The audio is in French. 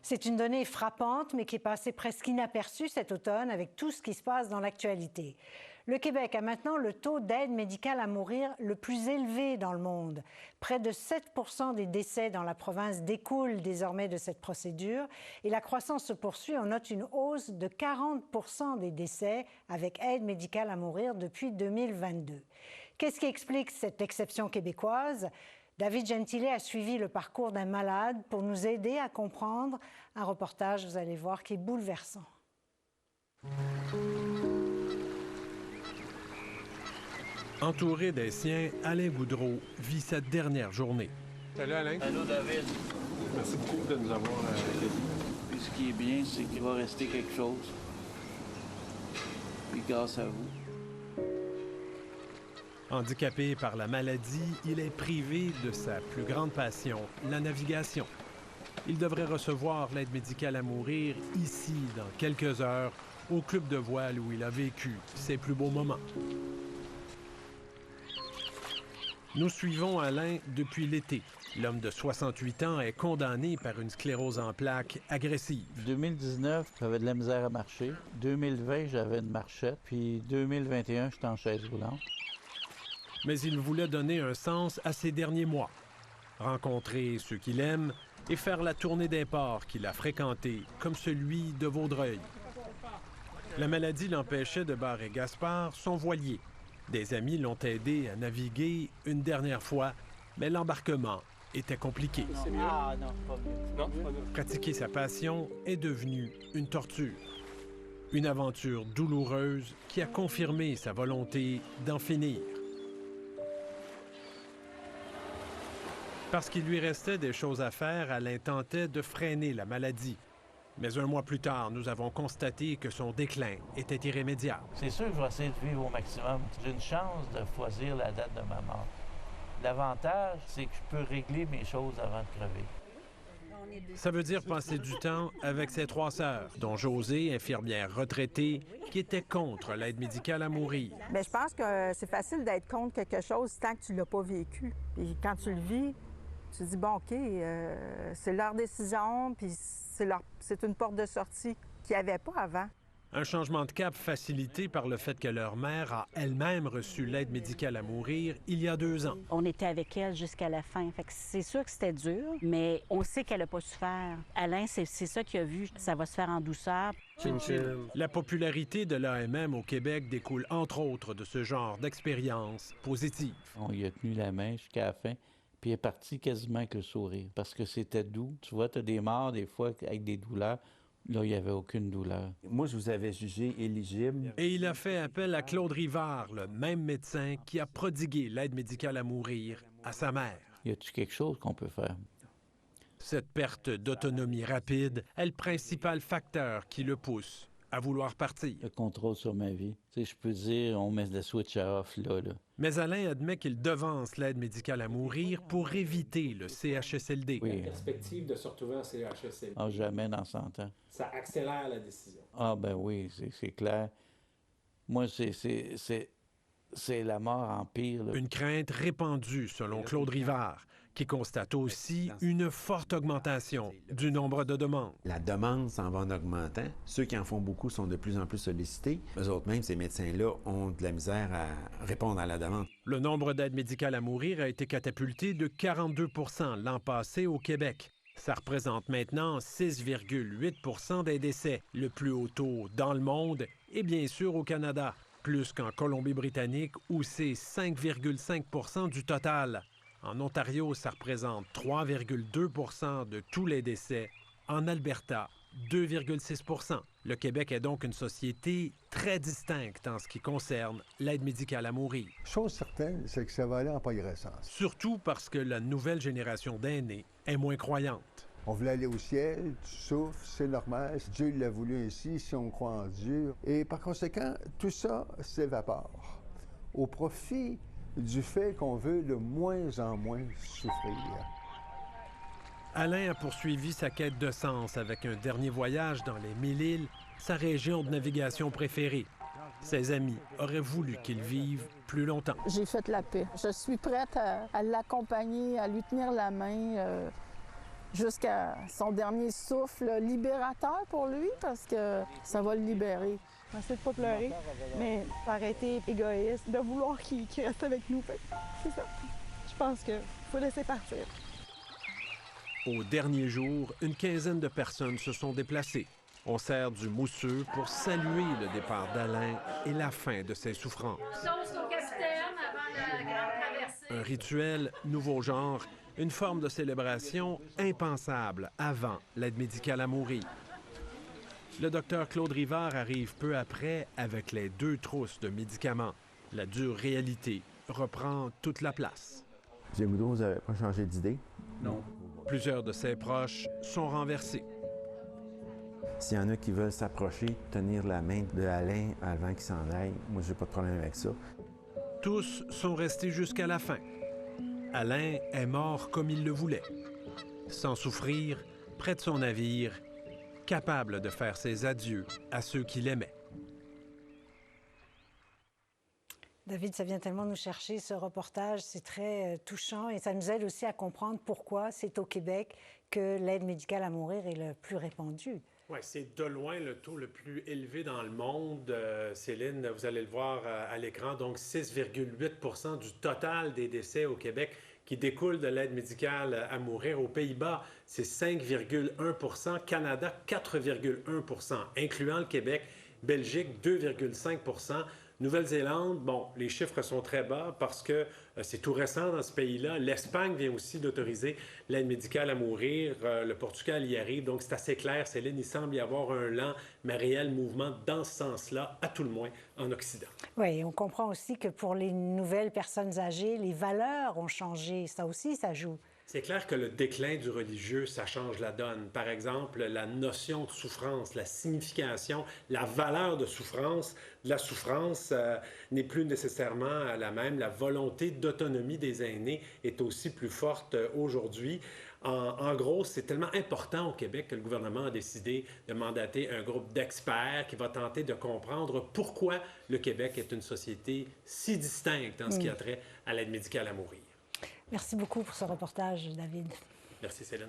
C'est une donnée frappante, mais qui est passée presque inaperçue cet automne avec tout ce qui se passe dans l'actualité. Le Québec a maintenant le taux d'aide médicale à mourir le plus élevé dans le monde. Près de 7 % des décès dans la province découlent désormais de cette procédure et la croissance se poursuit. On note une hausse de 40 % des décès avec aide médicale à mourir depuis 2022. Qu'est-ce qui explique cette exception québécoise? David Gentile a suivi le parcours d'un malade pour nous aider à comprendre. Un reportage, vous allez voir, qui est bouleversant. Entouré des siens, Alain Boudreau vit sa dernière journée. Salut Alain. Allô David. Merci beaucoup de nous avoir accueillis. Puis ce qui est bien, c'est qu'il va rester quelque chose. Puis grâce à vous. Handicapé par la maladie, il est privé de sa plus grande passion, la navigation. Il devrait recevoir l'aide médicale à mourir ici, dans quelques heures, au club de voile où il a vécu ses plus beaux moments. Nous suivons Alain depuis l'été. L'homme de 68 ans est condamné par une sclérose en plaques agressive. 2019, j'avais de la misère à marcher. 2020, j'avais une marchette. Puis 2021, j'étais en chaise roulante. Mais il voulait donner un sens à ses derniers mois. Rencontrer ceux qu'il aime et faire la tournée des ports qu'il a fréquentés, comme celui de Vaudreuil. La maladie l'empêchait de barrer Gaspard, son voilier. Des amis l'ont aidé à naviguer une dernière fois, mais l'embarquement était compliqué. Ah non, pas mieux. Non, pas mieux. Pratiquer sa passion est devenu une torture. Une aventure douloureuse qui a confirmé sa volonté d'en finir. Parce qu'il lui restait des choses à faire, Alain tentait de freiner la maladie. Mais un mois plus tard, nous avons constaté que son déclin était irrémédiable. C'est sûr que je vais essayer de vivre au maximum. J'ai une chance de choisir la date de ma mort. L'avantage, c'est que je peux régler mes choses avant de crever. Ça veut dire passer du temps avec ses 3 sœurs, dont Josée, infirmière retraitée, qui était contre l'aide médicale à mourir. Bien, je pense que c'est facile d'être contre quelque chose tant que tu ne l'as pas vécu. Puis quand tu le vis, tu te dis, bon, OK, c'est leur décision, puis c'est une porte de sortie qu'il n'y avait pas avant. Un changement de cap facilité par le fait que leur mère a elle-même reçu l'aide médicale à mourir il y a 2 ans. On était avec elle jusqu'à la fin. Fait que c'est sûr que c'était dur, mais on sait qu'elle n'a pas souffert. Alain, c'est ça qu'il a vu. Ça va se faire en douceur. La popularité de l'AMM au Québec découle entre autres de ce genre d'expérience positive. On lui a tenu la main jusqu'à la fin. Puis il est parti quasiment avec le sourire, parce que c'était doux. Tu vois, tu as des morts, des fois, avec des douleurs. Là, il n'y avait aucune douleur. Moi, je vous avais jugé éligible. Et il a fait appel à Claude Rivard, le même médecin qui a prodigué l'aide médicale à mourir à sa mère. Y a-t-il quelque chose qu'on peut faire? Cette perte d'autonomie rapide est le principal facteur qui le pousse à vouloir partir. Le contrôle sur ma vie. Tu sais, je peux dire, on met le switch off, là. Mais Alain admet qu'il devance l'aide médicale à mourir pour éviter le CHSLD. Oui. La perspective de se retrouver en CHSLD. Ah, jamais dans 100 ans. Ça accélère la décision. Ah, ben oui, c'est clair. Moi, c'est la mort en pire, là. Une crainte répandue, selon Claude Rivard, qui constate aussi une forte augmentation du nombre de demandes. La demande s'en va en augmentant. Ceux qui en font beaucoup sont de plus en plus sollicités. Eux autres même, ces médecins-là, ont de la misère à répondre à la demande. Le nombre d'aides médicales à mourir a été catapulté de 42 % l'an passé au Québec. Ça représente maintenant 6,8 % des décès, le plus haut taux dans le monde et bien sûr au Canada, plus qu'en Colombie-Britannique où c'est 5,5 % du total. En Ontario, ça représente 3,2 % de tous les décès. En Alberta, 2,6 %. Le Québec est donc une société très distincte en ce qui concerne l'aide médicale à mourir. Chose certaine, c'est que ça va aller en progressance. Surtout parce que la nouvelle génération d'aînés est moins croyante. On voulait aller au ciel, tu souffres, c'est normal. Dieu l'a voulu ainsi, si on croit en Dieu. Et par conséquent, tout ça s'évapore au profit du fait qu'on veut de moins en moins souffrir. Alain a poursuivi sa quête de sens avec un dernier voyage dans les Mille-Îles, sa région de navigation préférée. Ses amis auraient voulu qu'il vive plus longtemps. J'ai fait la paix. Je suis prête à l'accompagner, à lui tenir la main. jusqu'à son dernier souffle libérateur pour lui, parce que ça va le libérer. On essaie de pas pleurer, mais arrêter égoïste, de vouloir qu'il reste avec nous. C'est ça. Je pense qu'il faut laisser partir. Au dernier jour, une quinzaine de personnes se sont déplacées. On sert du mousseux pour saluer le départ d'Alain et la fin de ses souffrances. Un rituel nouveau genre, une forme de célébration impensable avant l'aide médicale à mourir. Le docteur Claude Rivard arrive peu après avec les 2 trousses de médicaments. La dure réalité reprend toute la place. M. Boudreau, vous n'avez pas changé d'idée? Non. Plusieurs de ses proches sont renversés. S'il y en a qui veulent s'approcher, tenir la main de Alain avant qu'il s'en aille, moi, j'ai pas de problème avec ça. Tous sont restés jusqu'à la fin. Alain est mort comme il le voulait, sans souffrir, près de son navire, capable de faire ses adieux à ceux qu'il aimait. David, ça vient tellement nous chercher, ce reportage. C'est très touchant et ça nous aide aussi à comprendre pourquoi c'est au Québec que l'aide médicale à mourir est le plus répandue. Oui, c'est de loin le taux le plus élevé dans le monde. Céline, vous allez le voir à l'écran, donc 6,8 % du total des décès au Québec qui découlent de l'aide médicale à mourir. Aux Pays-Bas, c'est 5,1 %, Canada, 4,1 %, incluant le Québec, Belgique, 2,5 %. Nouvelle-Zélande, bon, les chiffres sont très bas parce que c'est tout récent dans ce pays-là. L'Espagne vient aussi d'autoriser l'aide médicale à mourir. Le Portugal y arrive. Donc, c'est assez clair, Céline, il semble y avoir un lent mais réel mouvement dans ce sens-là, à tout le moins en Occident. Oui, on comprend aussi que pour les nouvelles personnes âgées, les valeurs ont changé. Ça aussi, ça joue. C'est clair que le déclin du religieux, ça change la donne. Par exemple, la notion de souffrance, la signification, la valeur de souffrance, la souffrance n'est plus nécessairement la même. La volonté d'autonomie des aînés est aussi plus forte aujourd'hui. En gros, c'est tellement important au Québec que le gouvernement a décidé de mandater un groupe d'experts qui va tenter de comprendre pourquoi le Québec est une société si distincte en ce qui a trait à l'aide médicale à mourir. Merci beaucoup pour ce reportage, David. Merci, Céline.